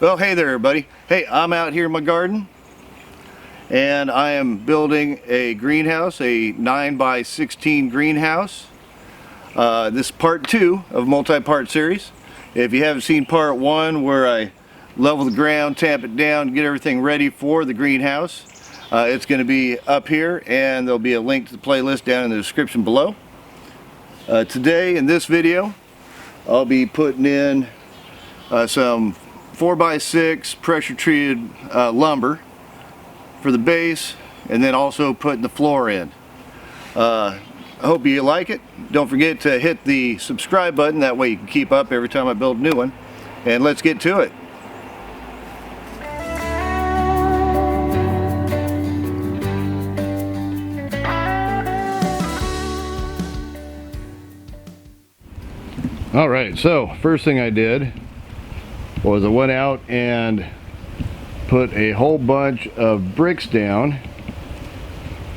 Well, hey there everybody. Hey, I'm out here in my garden and I am building a greenhouse, a 9x16 greenhouse. This is part 2 of multi-part series. If you haven't seen part 1 where I level the ground, tamp it down, get everything ready for the greenhouse, it's going to be up here and there'll be a link to the playlist down in the description below. Today in this video I'll be putting in some 4x6 pressure treated lumber for the base, and then also putting the floor in. I hope you like it. Don't forget to hit the subscribe button, that way you can keep up every time I build a new one. And let's get to it. Alright, so first thing I did was I went out and put a whole bunch of bricks down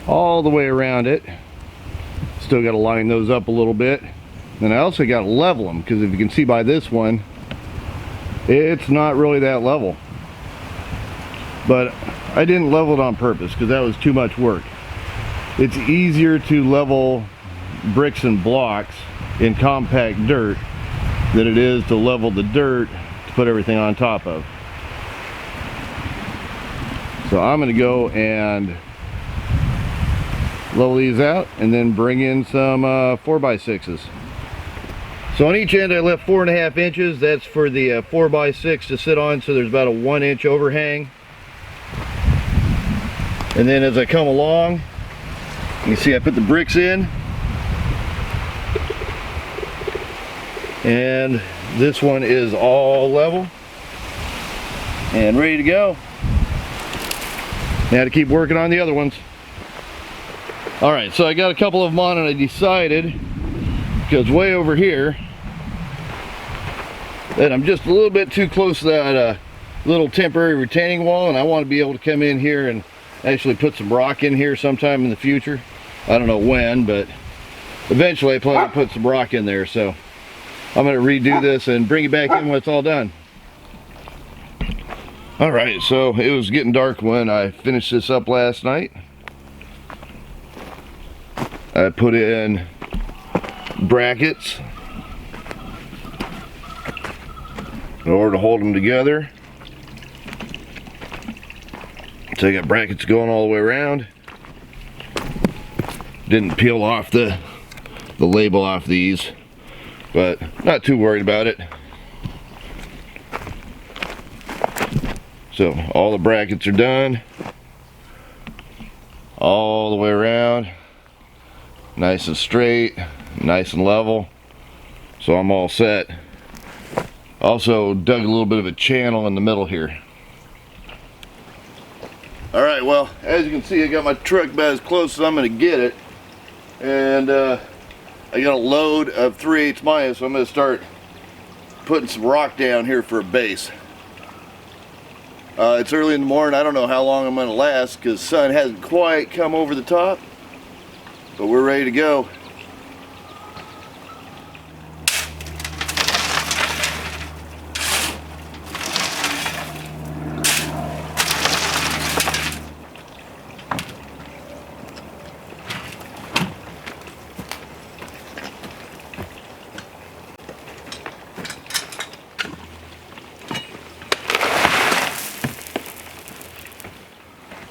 all the way around it. Still got to line those up a little bit. And I also got to level them, because if you can see by this one, it's not really that level. But I didn't level it on purpose because that was too much work. It's easier to level bricks and blocks in compact dirt than it is to level the dirt to put everything on top of. So I'm going to go and level these out and then bring in some 4x6s. So on each end I left 4.5 inches. That's for the 4x6 to sit on, so there's about a 1-inch overhang. And then as I come along, you can see I put the bricks in, and this one is all level and ready to go. Now to keep working on the other ones. Alright, so I got a couple of them on, and I decided, because way over here, that I'm just a little bit too close to that little temporary retaining wall, and I want to be able to come in here and actually put some rock in here sometime in the future. I don't know when, but eventually I plan to put some rock in there, so I'm going to redo this and bring it back in when it's all done. Alright, so it was getting dark when I finished this up last night. I put in brackets in order to hold them together. So I got brackets going all the way around. Didn't peel off the label off these, but not too worried about it. So all the brackets are done all the way around, nice and straight, nice and level, so I'm all set. Also dug a little bit of a channel in the middle here. Alright, well, as you can see, I got my truck about as close as I'm going to get it, and I got a load of 3/8 Maya, so I'm going to start putting some rock down here for a base. It's early in the morning. I don't know how long I'm going to last because the sun hasn't quite come over the top, but we're ready to go.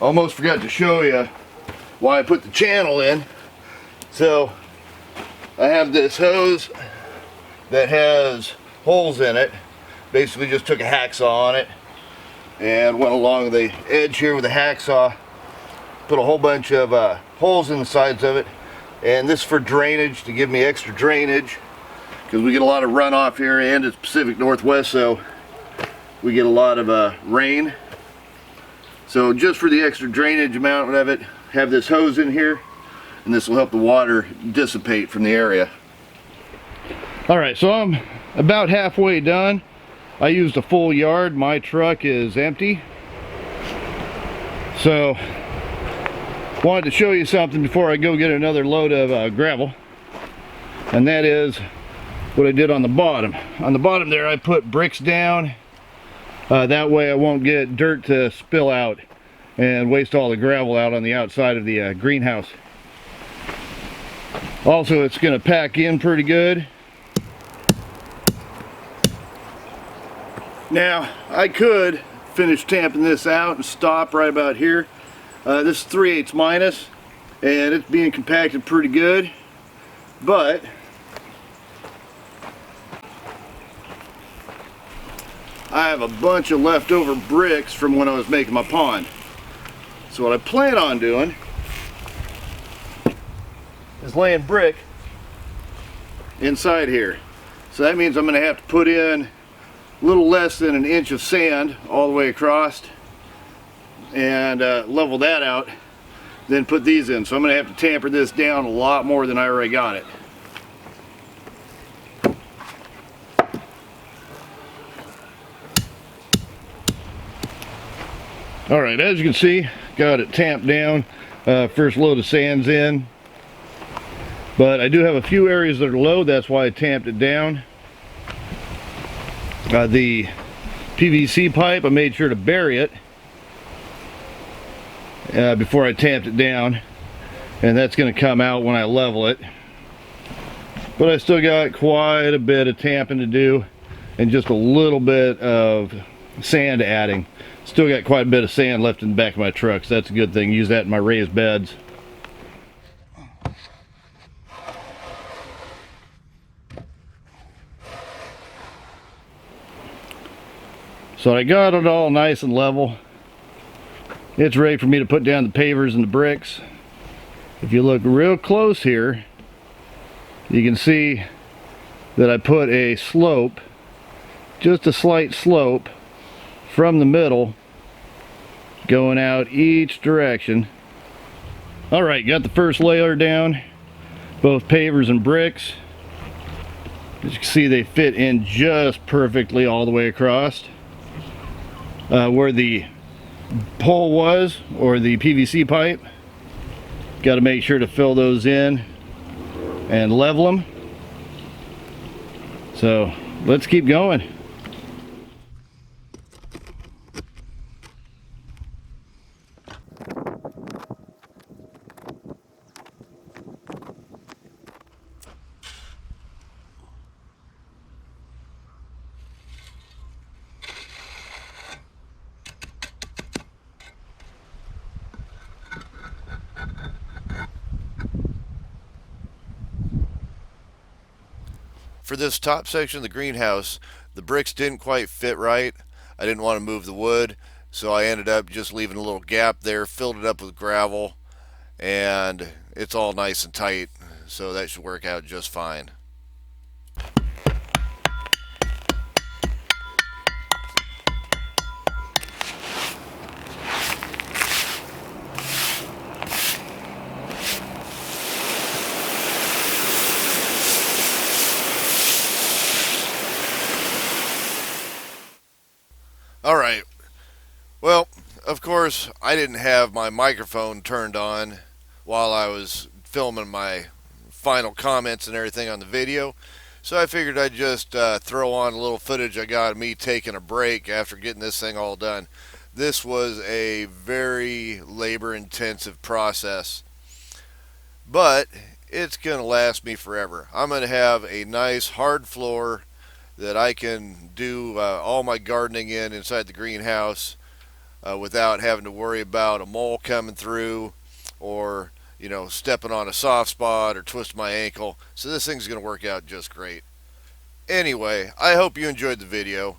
Almost forgot to show you why I put the channel in. So I have this hose that has holes in it. Basically just took a hacksaw on it and went along the edge here with a hacksaw, put a whole bunch of holes in the sides of it, and this is for drainage, to give me extra drainage, because we get a lot of runoff here and it's Pacific Northwest, so we get a lot of rain. So just for the extra drainage amount of it, have this hose in here, and this will help the water dissipate from the area. Alright, so I'm about halfway done. I used a full yard. My truck is empty. So wanted to show you something before I go get another load of gravel, and that is what I did on the bottom. On the bottom there I put bricks down That way I won't get dirt to spill out and waste all the gravel out on the outside of the greenhouse. Also, it's going to pack in pretty good. Now, I could finish tamping this out and stop right about here. This is 3/8 minus, and it's being compacted pretty good, but I have a bunch of leftover bricks from when I was making my pond. So what I plan on doing is laying brick inside here. So that means I'm going to have to put in a little less than an inch of sand all the way across and level that out, then put these in. So I'm going to have to tamper this down a lot more than I already got it. Alright, as you can see, got it tamped down. First load of sand's in. But I do have a few areas that are low, that's why I tamped it down. The PVC pipe, I made sure to bury it before I tamped it down. And that's going to come out when I level it. But I still got quite a bit of tamping to do and just a little bit of sand adding. Still got quite a bit of sand left in the back of my truck, so that's a good thing. Use that in my raised beds. So I got it all nice and level. It's ready for me to put down the pavers and the bricks. If you look real close here, you can see that I put a slope, just a slight slope, from the middle going out each direction. Alright, got the first layer down, both pavers and bricks. As you can see, they fit in just perfectly all the way across. Where the pole was, or the PVC pipe, got to make sure to fill those in and level them. So let's keep going. For this top section of the greenhouse, the bricks didn't quite fit right. I didn't want to move the wood, so I ended up just leaving a little gap there, filled it up with gravel, and it's all nice and tight, so that should work out just fine. Alright, well, of course, I didn't have my microphone turned on while I was filming my final comments and everything on the video, so I figured I'd just throw on a little footage I got of me taking a break after getting this thing all done. This was a very labor-intensive process, but it's going to last me forever. I'm going to have a nice hard floor that I can do all my gardening inside the greenhouse without having to worry about a mole coming through or, you know, stepping on a soft spot or twisting my ankle. So this thing's going to work out just great. Anyway, I hope you enjoyed the video.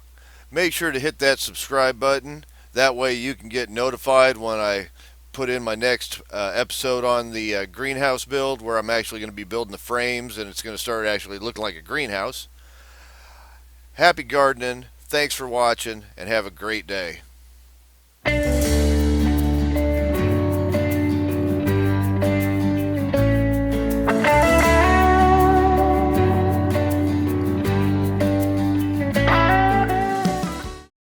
Make sure to hit that subscribe button. That way you can get notified when I put in my next episode on the greenhouse build, where I'm actually going to be building the frames and it's going to start actually looking like a greenhouse. Happy gardening, thanks for watching, and have a great day.